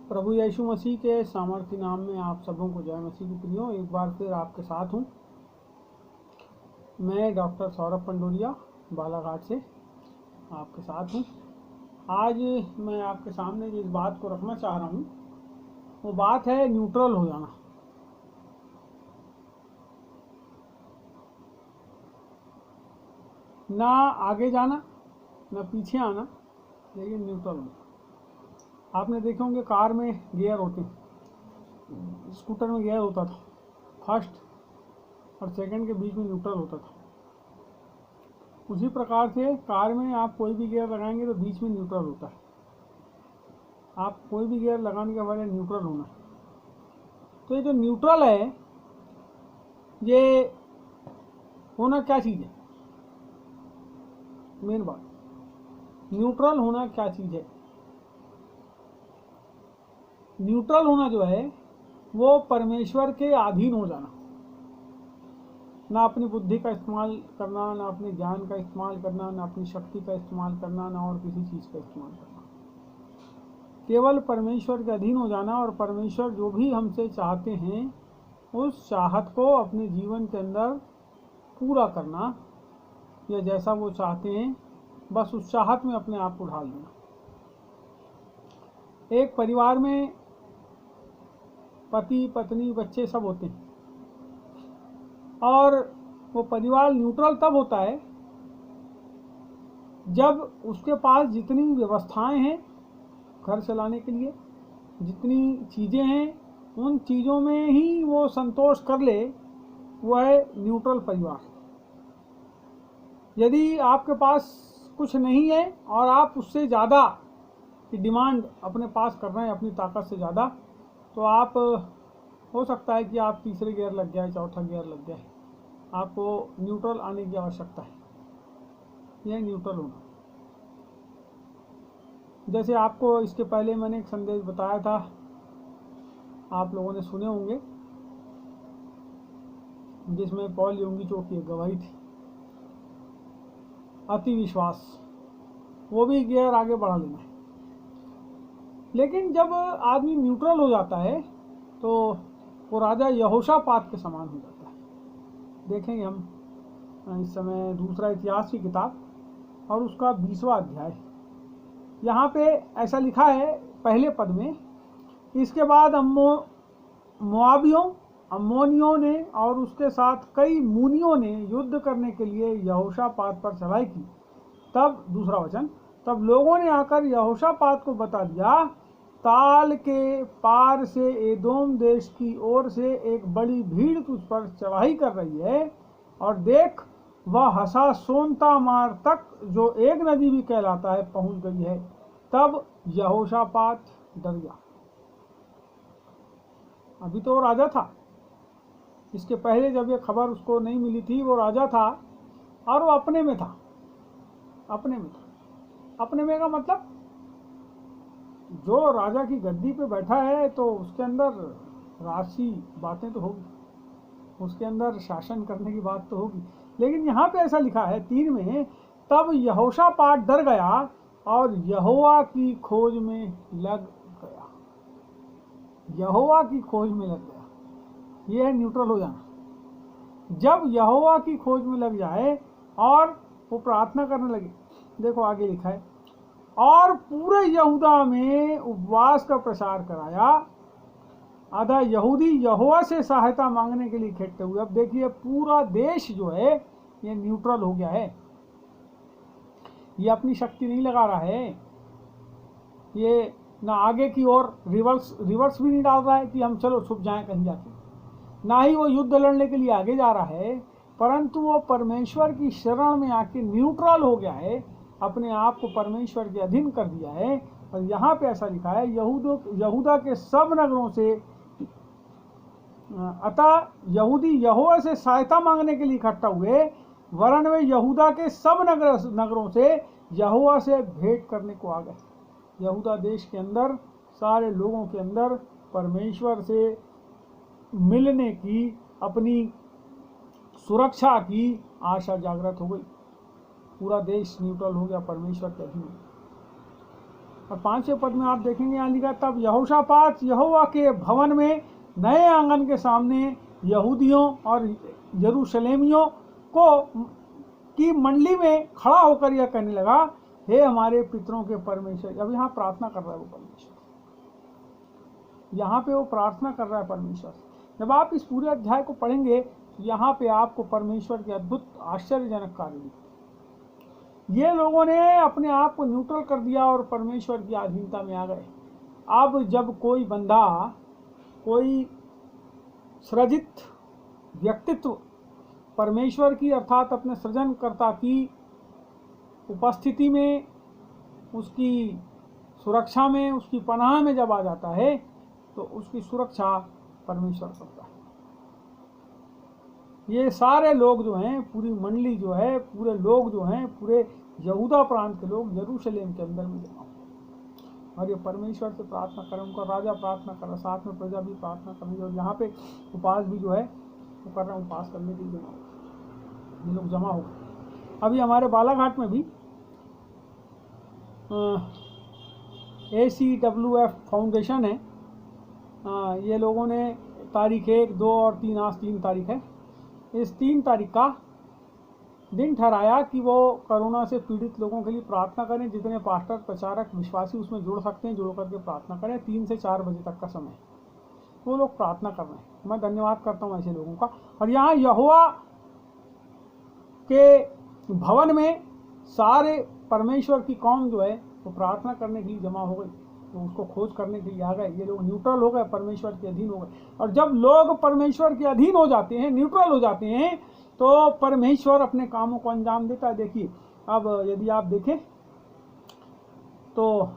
प्रभु यीशु मसीह के सामर्थ्य नाम में आप सबों को जय मसीह की प्रियो। एक बार फिर आपके साथ हूँ। मैं डॉक्टर सौरभ पंडोरिया बालाघाट से आपके साथ हूँ। आज मैं आपके सामने जिस बात को रखना चाह रहा हूँ वो बात है न्यूट्रल हो जाना। ना आगे जाना ना पीछे आना, लेकिन न्यूट्रल होना। आपने देखे होंगे कार में गियर होते हैं, स्कूटर में गियर होता था, फर्स्ट और सेकंड के बीच में न्यूट्रल होता था। उसी प्रकार से कार में आप कोई भी गियर लगाएंगे तो बीच में न्यूट्रल होता है। आप कोई भी गियर लगाने के बाद न्यूट्रल होना है। तो ये जो न्यूट्रल है ये होना क्या चीज़ है? मेन बात, न्यूट्रल होना क्या चीज़ है? न्यूट्रल होना जो है वो परमेश्वर के अधीन हो जाना। ना अपनी बुद्धि का इस्तेमाल करना, ना अपने ज्ञान का इस्तेमाल करना, ना अपनी शक्ति का इस्तेमाल करना, ना और किसी चीज़ का इस्तेमाल करना। केवल परमेश्वर के अधीन हो जाना और परमेश्वर जो भी हमसे चाहते हैं उस चाहत को अपने जीवन के अंदर पूरा करना, या जैसा वो चाहते हैं बस उस चाहत में अपने आप को ढाल देना। एक परिवार में पति पत्नी बच्चे सब होते हैं और वो परिवार न्यूट्रल तब होता है जब उसके पास जितनी व्यवस्थाएं हैं घर चलाने के लिए, जितनी चीज़ें हैं, उन चीज़ों में ही वो संतोष कर ले, वो है न्यूट्रल परिवार। यदि आपके पास कुछ नहीं है और आप उससे ज़्यादा की डिमांड अपने पास कर रहे हैं, अपनी ताकत से ज़्यादा, तो आप हो सकता है कि आप तीसरे गियर लग जाए, चौथा गियर लग जाए। आपको न्यूट्रल आने की आवश्यकता है। यह न्यूट्रल होना। जैसे आपको इसके पहले मैंने एक संदेश बताया था, आप लोगों ने सुने होंगे, जिसमें पॉल योंगिचो की गवाही थी, अति विश्वास। वो भी गियर आगे बढ़ा लेना है। लेकिन जब आदमी न्यूट्रल हो जाता है तो वो राजा यहोशापात के समान हो जाता है। देखेंगे हम इस समय दूसरा इतिहास की किताब और उसका 20वां अध्याय। यहाँ पे ऐसा लिखा है पहले पद में, इसके बाद मोआबियों, अम्मोनियों ने और उसके साथ कई मुनियों ने युद्ध करने के लिए यहोशापात पर चढ़ाई की। तब दूसरा वचन, तब लोगों ने आकर यहोशापात को बता दिया, ताल के पार से एदोम देश की ओर से एक बड़ी भीड़ तुझ पर चढ़ाई कर रही है, और देख वह हसासोन तामार तक, जो एक नदी भी कहलाता है, पहुंच गई है। तब यहोशापात डर गया। अभी तो वो राजा था, इसके पहले जब ये खबर उसको नहीं मिली थी वो राजा था और वो अपने में था। अपने में का मतलब, जो राजा की गद्दी पे बैठा है तो उसके अंदर राशि बातें तो होगी, उसके अंदर शासन करने की बात तो होगी। लेकिन यहाँ पे ऐसा लिखा है 3 में, तब यहोशापात डर गया और यहोवा की खोज में लग गया। यहोवा की खोज में लग गया, ये है न्यूट्रल हो जाना। जब यहोवा की खोज में लग जाए और वो प्रार्थना करने लगे। देखो आगे लिखा है, और पूरे यहूदा में उपवास का प्रचार कराया। आधा यहूदी यहोवा से सहायता मांगने के लिए इकट्ठे हुए। अब देखिए पूरा देश जो है ये न्यूट्रल हो गया है। ये अपनी शक्ति नहीं लगा रहा है, ये ना आगे की ओर रिवर्स भी नहीं डाल रहा है कि हम चलो छुप जाएं कहीं जाके, ना ही वो युद्ध लड़ने के लिए आगे जा रहा है, परंतु वो परमेश्वर की शरण में आके न्यूट्रल हो गया है, अपने आप को परमेश्वर के अधीन कर दिया है। और यहाँ पे ऐसा लिखा है, यहूदा के सब नगरों से, अतः यहूदी यहोवा से सहायता मांगने के लिए इकट्ठा हुए, वरन वे यहूदा के सब नगरों से यहोवा से भेंट करने को आ गए। यहूदा देश के अंदर सारे लोगों के अंदर परमेश्वर से मिलने की, अपनी सुरक्षा की आशा जागृत हो गई। पूरा देश न्यूट्रल हो गया, परमेश्वर के अधीन। और 5वें पद में आप देखेंगे यहाँ लिखा, तब यहोशापात यहोवा के भवन में नए आंगन के सामने यहूदियों और यरूशलेमियों को की मंडली में खड़ा होकर यह कहने लगा, हे हमारे पितरों के परमेश्वर। अब यहाँ प्रार्थना कर रहा है वो परमेश्वर, यहाँ पे वो प्रार्थना कर रहा है परमेश्वर। जब आप इस पूरे अध्याय को पढ़ेंगे यहाँ पे आपको परमेश्वर के अद्भुत आश्चर्यजनक कार्य दिखते। ये लोगों ने अपने आप को न्यूट्रल कर दिया और परमेश्वर की अधीनता में आ गए। अब जब कोई बंदा, कोई सृजित व्यक्तित्व परमेश्वर की अर्थात अपने सृजनकर्ता की उपस्थिति में, उसकी सुरक्षा में, उसकी पनाह में जब आ जाता है तो उसकी सुरक्षा परमेश्वर करता है। ये सारे लोग जो हैं, पूरी मंडली जो है, पूरे लोग जो हैं, पूरे यहूदा प्रांत के लोग यरूशलेम के अंदर में जमा हुए और ये परमेश्वर से प्रार्थना करें। उनका राजा प्रार्थना कर रहा, साथ में प्रजा भी प्रार्थना कर रही है और यहाँ पे उपास भी जो है वो कर रहे हैं, उपास करने के लिए ये लोग जमा हो गए। अभी हमारे बालाघाट में भी ACWF फाउंडेशन है, ये लोगों ने तारीख 1, 2 और 3, आज 3 तारीख है, इस 3 तारीख का दिन ठहराया कि वो कोरोना से पीड़ित लोगों के लिए प्रार्थना करें। जितने पास्टर, प्रचारक, विश्वासी उसमें जुड़ सकते हैं, जुड़ करके प्रार्थना करें। 3 से 4 बजे तक का समय वो लोग प्रार्थना कर रहे हैं। मैं धन्यवाद करता हूँ ऐसे लोगों का। और यहाँ यहोवा के भवन में सारे परमेश्वर की कौम जो है वो प्रार्थना करने के लिए जमा हो गई, तो उसको खोज करने के लिए आ गए। ये लोग न्यूट्रल हो गए, परमेश्वर के अधीन हो गए। और जब लोग परमेश्वर के अधीन हो जाते हैं, न्यूट्रल हो जाते हैं, तो परमेश्वर अपने कामों को अंजाम देता है। देखिए, अब यदि आप देखें तो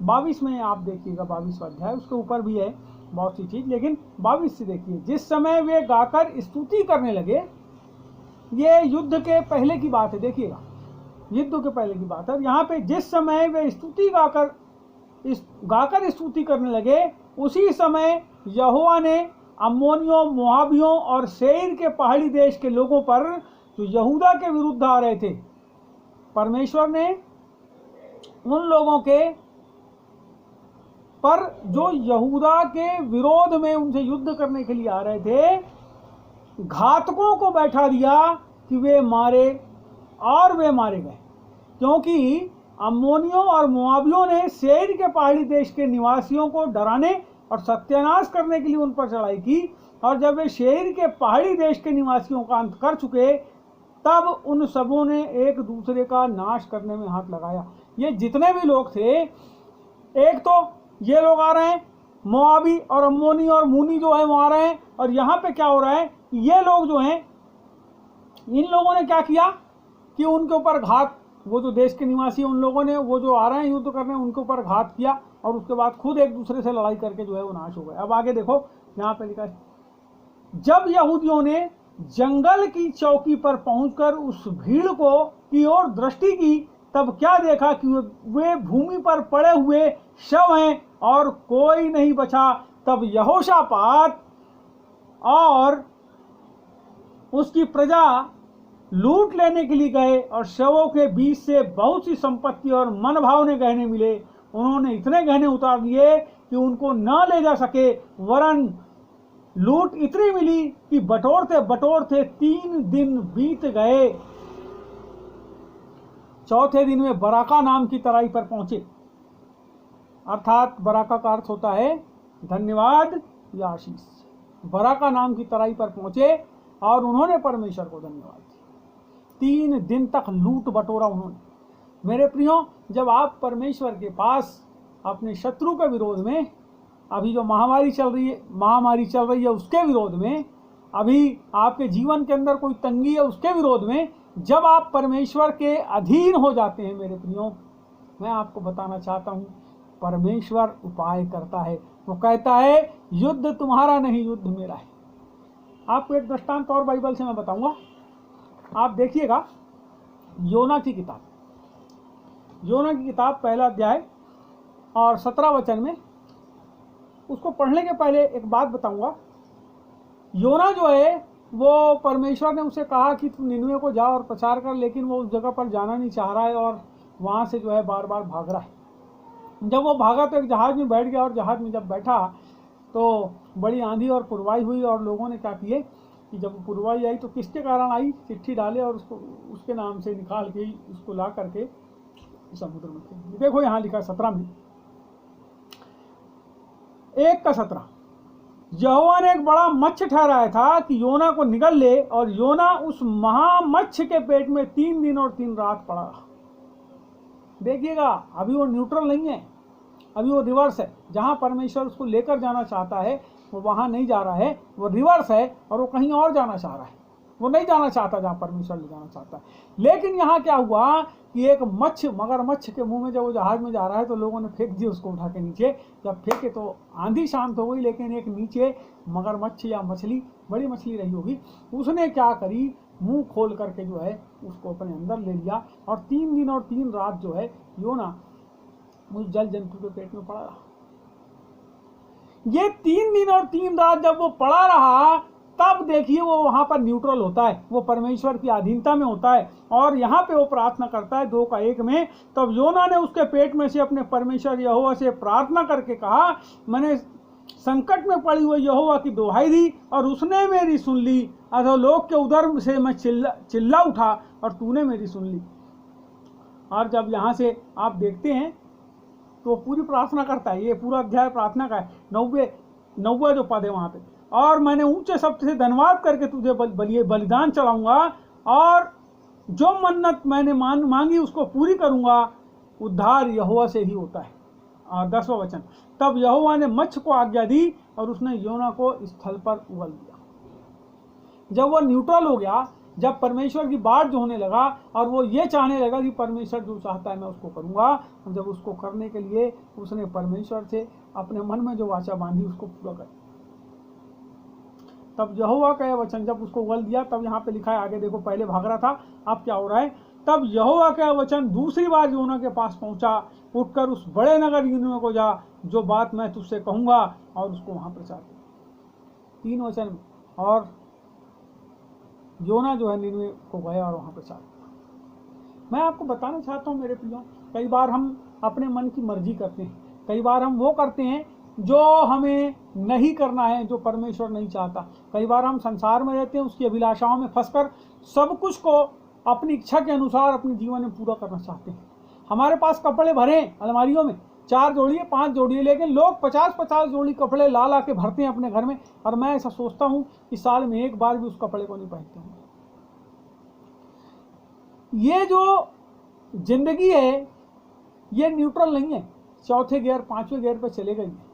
22 में आप देखिएगा, 22वां अध्याय, उसके ऊपर भी है बहुत सी चीज, लेकिन 22 से देखिए। जिस समय वे गाकर स्तुति करने लगे, ये युद्ध के पहले की बात है, देखिएगा, युद्ध के पहले की बात है। यहाँ पे जिस समय वे स्तुति गाकर स्तुति करने लगे, उसी समय यहोवा ने अम्मोनियों, मोआबियों और सेईर के पहाड़ी देश के लोगों पर, जो यहूदा के विरुद्ध आ रहे थे, परमेश्वर ने उन लोगों के पर जो यहूदा के विरोध में उनसे युद्ध करने के लिए आ रहे थे, घातकों को बैठा दिया कि वे मारे, और वे मारे गए। क्योंकि अम्मोनियों और मोआबियों ने सेईर के पहाड़ी देश के निवासियों को डराने और सत्यानाश करने के लिए उन पर चढ़ाई की। और जब वे सेईर के पहाड़ी देश के निवासियों का अंत कर चुके, तब उन सबों ने एक दूसरे का नाश करने में हाथ लगाया। ये जितने भी लोग थे, एक तो ये लोग आ रहे हैं, मोआबी और अम्मोनी और मूनी जो है वो आ रहे हैं। और यहाँ पे क्या हो रहा है, ये लोग जो हैं, इन लोगों ने क्या किया कि उनके ऊपर घात, वो जो देश के निवासी, उन लोगों ने, वो जो आ रहे हैं युद्ध करने, उनके ऊपर घात किया और उसके बाद खुद एक दूसरे से लड़ाई करके जो है वो नाश हो गए। अब आगे देखो, यहाँ पे लिखा है, जब यहूदियों ने जंगल की चौकी पर पहुंचकर उस भीड़ को की ओर दृष्टि की, तब क्या देखा कि वे भूमि पर पड़े हुए शव हैं और कोई नहीं बचा। तब यहोशापात और उसकी प्रजा लूट लेने के लिए गए और शवों के बीच से बहुत सी संपत्ति और मन भावने गहने मिले। उन्होंने इतने गहने उतार दिए कि उनको न ले जा सके, वरन लूट इतनी मिली कि बटोरते बटोरते 3 दिन बीत गए। चौथे दिन में बराका नाम की तराई पर पहुंचे, अर्थात बराका का अर्थ होता है धन्यवाद या आशीष। बराका नाम की तराई पर पहुंचे और उन्होंने परमेश्वर को धन्यवाद दिया। 3 दिन तक लूट बटोरा उन्होंने। मेरे प्रियो, जब आप परमेश्वर के पास अपने शत्रु के विरोध में, अभी जो महामारी चल रही है उसके विरोध में, अभी आपके जीवन के अंदर कोई तंगी है उसके विरोध में, जब आप परमेश्वर के अधीन हो जाते हैं, मेरे प्रियो, मैं आपको बताना चाहता हूँ, परमेश्वर उपाय करता है। वो कहता है, युद्ध तुम्हारा नहीं, युद्ध मेरा है। आपको एक दृष्टांत और बाइबल से मैं बताऊंगा। आप देखिएगा, योना की किताब, योना की किताब 1 अध्याय और 17 वचन में, उसको पढ़ने के पहले एक बात बताऊंगा। योना जो है वो परमेश्वर ने उसे कहा कि तू निनवे को जा और प्रचार कर, लेकिन वो उस जगह पर जाना नहीं चाह रहा है और वहाँ से जो है बार बार भाग रहा है। जब वो भागा तो एक जहाज़ में बैठ गया, और जहाज़ में जब बैठा तो बड़ी आंधी और पुरवाई हुई, और लोगों ने क्या किए कि जब पुरवाई आई तो किसके कारण आई, चिट्ठी डाले और उसको उसके नाम से निकाल के उसको ला करके समुद्र में फेंक दिया। देखो यहाँ लिखा 17 में 1:17, यहोवा ने एक बड़ा मत्स्य ठहराया था कि योना को निगल ले, और योना उस महामत्स्य के पेट में 3 दिन और 3 रात पड़ा रहा। देखिएगा, अभी वो न्यूट्रल नहीं है, अभी वो रिवर्स है। जहां परमेश्वर उसको लेकर जाना चाहता है वो वहां नहीं जा रहा है, वो रिवर्स है और वो कहीं और जाना चाह रहा है। वो नहीं जाना चाहता जहां परमेश्वर ले जाना चाहता है। लेकिन यहाँ क्या हुआ कि एक मगरमच्छ के मुंह में जब वो जहाज में जा रहा है तो लोगों ने फेंक दिया उसको उठा के नीचे। जब फेंके तो आंधी शांत हो गई, लेकिन एक नीचे मगरमच्छ या मछली, बड़ी मछली रही होगी, उसने क्या करी, मुंह खोल करके जो है उसको अपने अंदर ले लिया, और 3 दिन और 3 रात जो है योना उस जल जंतु के पेट में पड़ा रहा। ये 3 दिन और 3 रात जब वो पड़ा रहा, तब देखिए वो वहां पर न्यूट्रल होता है, वो परमेश्वर की अधीनता में होता है, और यहाँ पे वो प्रार्थना करता है 2:1 में। तब योना ने उसके पेट में से अपने परमेश्वर यहोवा से प्रार्थना करके कहा, मैंने संकट में पड़ी हुई यहोवा की दुहाई दी और उसने मेरी सुन ली। अधोलोक के उधर से मैं चिल्ला उठा और तूने मेरी सुन ली। और जब यहाँ से आप देखते हैं तो पूरी प्रार्थना करता है, ये पूरा अध्याय प्रार्थना का है। 90 जो पद है वहाँ पे, और मैंने ऊंचे शब्द से धन्यवाद करके तुझे बलिदान चढ़ाऊंगा, और जो मन्नत मैंने मांगी उसको पूरी करूंगा। उद्धार यहोवा से ही होता है। और 10वां वचन, तब यहोवा ने मत्स्य को आज्ञा दी और उसने योना को स्थल पर उगल दिया। जब वो न्यूट्रल हो गया, जब परमेश्वर की बात जो होने लगा और वो ये चाहने लगा कि परमेश्वर जो चाहता है मैं उसको करूंगा, और जब उसको करने के लिए उसने परमेश्वर से अपने मन में जो वाचा बांधी उसको पूरा कर, तब यहोवा का वचन जब उसको उगल दिया, तब यहाँ पे लिखा है, आगे देखो, पहले भाग रहा था, अब क्या हो रहा है। तब यहोवा का वचन दूसरी बार योना के पास पहुंचा, उठकर उस बड़े नगर निनवे को जा, जो बात मैं तुझसे कहूंगा, और उसको वहां प्रचार कर। 3 वचन, और योना जो है निनवे को गया और वहां प्रचार किया। मैं आपको बताना चाहता हूं मेरे प्रियो, कई बार हम अपने मन की मर्जी करते हैं, कई बार हम वो करते हैं जो हमें नहीं करना है, जो परमेश्वर नहीं चाहता। कई बार हम संसार में रहते हैं, उसकी अभिलाषाओं में फंसकर सब कुछ को अपनी इच्छा के अनुसार अपने जीवन में पूरा करना चाहते हैं। हमारे पास कपड़े भरे अलमारियों में, 4 जोड़ी 5 जोड़ी, लेकिन लोग 50-50 जोड़ी कपड़े ला के भरते हैं अपने घर में, और मैं ऐसा सोचता हूं कि साल में एक बार भी उस कपड़े को नहीं पहनते हूं। ये जो जिंदगी है ये न्यूट्रल नहीं है, 4थे गियर 5वें गियर पर चले गई है।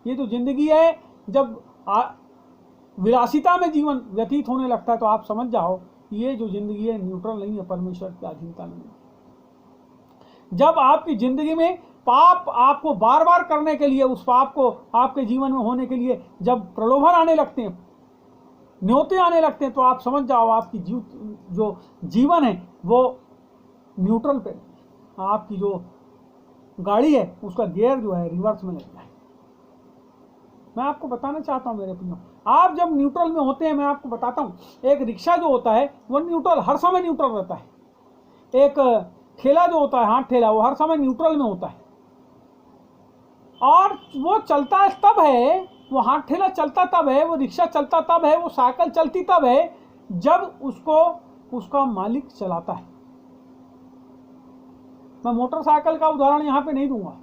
ये जो जिंदगी है, जब विलासिता में जीवन व्यतीत होने लगता है तो आप समझ जाओ ये जो जिंदगी है न्यूट्रल नहीं है, परमेश्वर की अधीनता में नहीं। जब आपकी जिंदगी में पाप आपको बार बार करने के लिए, उस पाप को आपके जीवन में होने के लिए जब प्रलोभन आने लगते हैं, न्योते आने लगते हैं, तो आप समझ जाओ आपकी जो जीवन है वो न्यूट्रल पे, आपकी जो गाड़ी है उसका गियर जो है रिवर्स में लग गया है। मैं आपको बताना चाहता हूं मेरे प्रियो, आप जब न्यूट्रल में होते हैं, मैं आपको बताता हूं, एक रिक्शा जो होता है वो न्यूट्रल, हर समय न्यूट्रल रहता है। एक ठेला जो होता है, हाथ ठेला, वो हर समय न्यूट्रल में होता है, और वो चलता तब है, वो हाथ ठेला चलता तब है, वो रिक्शा चलता तब है, वो साइकिल चलती तब है जब उसको उसका मालिक चलाता है। मैं मोटरसाइकिल का उदाहरण यहाँ पे नहीं दूंगा,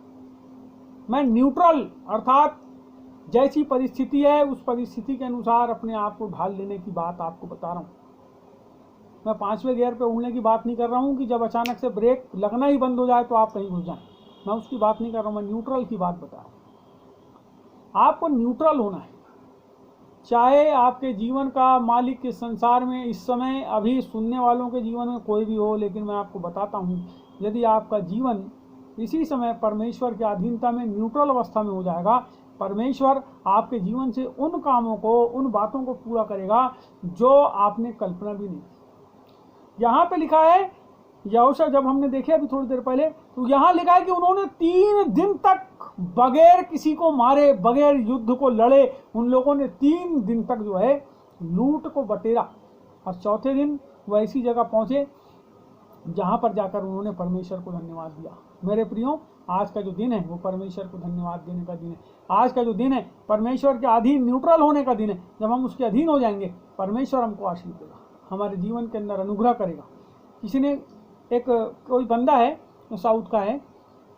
मैं न्यूट्रल अर्थात जैसी परिस्थिति है उस परिस्थिति के अनुसार अपने आप को ढाल लेने की बात आपको बता रहा हूँ। मैं 5वें गियर पे उड़ने की बात नहीं कर रहा हूँ कि जब अचानक से ब्रेक लगना ही बंद हो जाए तो आप कहीं घुस जाएं, मैं उसकी बात नहीं कर रहा हूँ, मैं न्यूट्रल की बात बता रहा हूँ। आपको न्यूट्रल होना है, चाहे आपके जीवन का मालिक इस संसार में इस समय अभी सुनने वालों के जीवन में कोई भी हो, लेकिन मैं आपको बताता हूँ, यदि आपका जीवन इसी समय परमेश्वर की अधीनता में न्यूट्रल अवस्था में हो जाएगा, परमेश्वर आपके जीवन से उन कामों को, उन बातों को पूरा करेगा जो आपने कल्पना भी नहीं। यहाँ पे लिखा है, यहोशू जब हमने देखे अभी थोड़ी देर पहले, तो यहाँ लिखा है कि उन्होंने 3 दिन तक बगैर किसी को मारे, बगैर युद्ध को लड़े, उन लोगों ने 3 दिन तक जो है लूट को बटेरा। और चौथे दिन वो ऐसी जगह पहुंचे जहां पर जाकर उन्होंने परमेश्वर को धन्यवाद दिया। मेरे प्रियो, आज का जो दिन है वो परमेश्वर को धन्यवाद देने का दिन है। आज का जो दिन है परमेश्वर के अधीन न्यूट्रल होने का दिन है। जब हम उसके अधीन हो जाएंगे परमेश्वर हमको आशीष देगा, हमारे जीवन के अंदर अनुग्रह करेगा। किसी ने कोई बंदा है जो साउथ का है,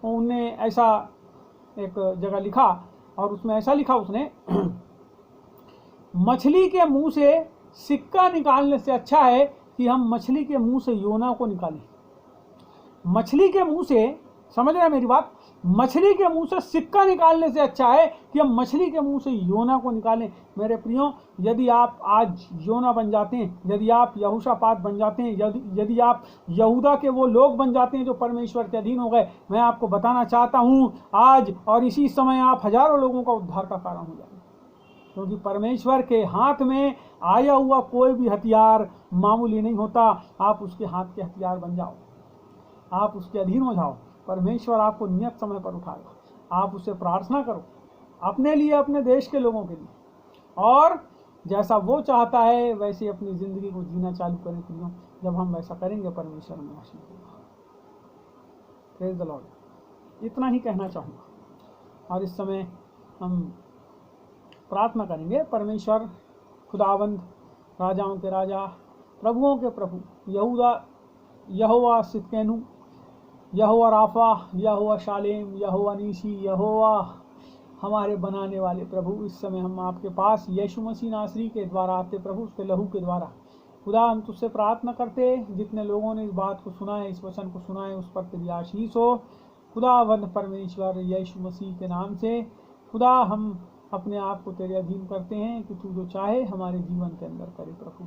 उनने ऐसा एक जगह लिखा और उसमें ऐसा लिखा उसने मछली के मुंह से सिक्का निकालने से अच्छा है कि हम मछली के मुंह से योना को निकालें। मछली के मुंह से, समझ रहे हैं मेरी बात, मछली के मुंह से सिक्का निकालने से अच्छा है कि हम मछली के मुंह से योना को निकालें। मेरे प्रियो, यदि आप आज योना बन जाते हैं, यदि आप यहोशापात बन जाते हैं, यदि आप यहूदा के वो लोग बन जाते हैं जो परमेश्वर के अधीन हो गए, मैं आपको बताना चाहता हूं आज और इसी समय आप हजारों लोगों का उद्धार का कारण हो जाएंगे। क्योंकि परमेश्वर के हाथ में आया हुआ कोई भी हथियार मामूली नहीं होता। आप उसके हाथ के हथियार बन जाओ, आप उसके अधीन हो जाओ, परमेश्वर आपको नियत समय पर उठाएगा। आप उससे प्रार्थना करो अपने लिए, अपने देश के लोगों के लिए, और जैसा वो चाहता है वैसे अपनी ज़िंदगी को जीना चालू करें। प्रियो, जब हम वैसा करेंगे परमेश्वर हमें आशीष देगा। Praise the Lord. इतना ही कहना चाहूँगा और इस समय हम प्रार्थना करेंगे। परमेश्वर खुदावंद, राजाओं के राजा, प्रभुओं के प्रभु, यहोवा सिदकेनु, यहोवा राफा, यहोवा शालेम, यहोवा नीसी, यहोवा हमारे बनाने वाले प्रभु, इस समय हम आपके पास यीशु मसीह नासरी के द्वारा आते प्रभु, उसके लहू के द्वारा। खुदा, हम तुझसे प्रार्थना करते जितने लोगों ने इस बात को सुना है, इस वचन को सुना है, उस पर तेरी आशीष हो खुदावंद परमेश्वर, यीशु मसीह के नाम से। खुदा, हम अपने आप को तेरे अधीन करते हैं कि तू जो चाहे हमारे जीवन के अंदर करे प्रभु।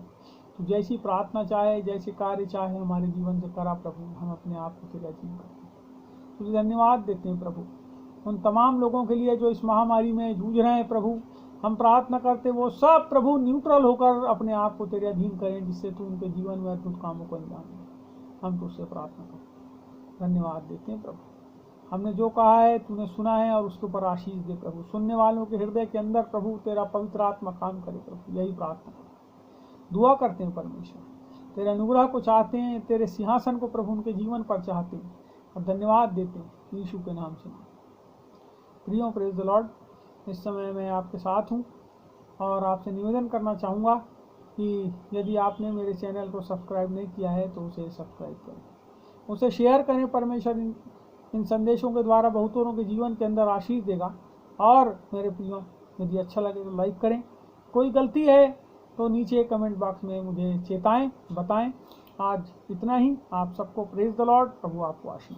तू जैसी प्रार्थना चाहे, जैसे कार्य चाहे हमारे जीवन से करा प्रभु। हम अपने आप को तेरे अधीन करते हैं। तुझे धन्यवाद देते हैं प्रभु उन तमाम लोगों के लिए जो इस महामारी में जूझ रहे हैं प्रभु। हम प्रार्थना करते वो सब प्रभु न्यूट्रल होकर अपने आप को तेरे अधीन करें, जिससे तू उनके जीवन में अद्भुत कामों को अंजाम दे। हम तुझसे प्रार्थना करते, धन्यवाद देते हैं प्रभु। हमने जो कहा है तूने सुना है और उसके ऊपर आशीष दे प्रभु। सुनने वालों के हृदय के अंदर प्रभु तेरा पवित्र आत्मा काम करे प्रभु। यही प्रार्थना दुआ करते हैं परमेश्वर। तेरे अनुग्रह को चाहते हैं, तेरे सिंहासन को प्रभु उनके जीवन पर चाहते हैं और धन्यवाद देते हैं यीशु के नाम से। प्रियो, प्रेज द लॉर्ड। इस समय मैं आपके साथ हूँ और आपसे निवेदन करना चाहूँगा कि यदि आपने मेरे चैनल को सब्सक्राइब नहीं किया है तो उसे सब्सक्राइब करें, उसे शेयर करें। परमेश्वर इन संदेशों के द्वारा बहुतों के जीवन के अंदर आशीष देगा। और मेरे प्रियो, यदि अच्छा लगे तो लाइक करें। कोई गलती है तो नीचे कमेंट बॉक्स में मुझे चेताएं, बताएं। आज इतना ही। आप सबको प्रेज द लॉर्ड। प्रभु आपको आशीष।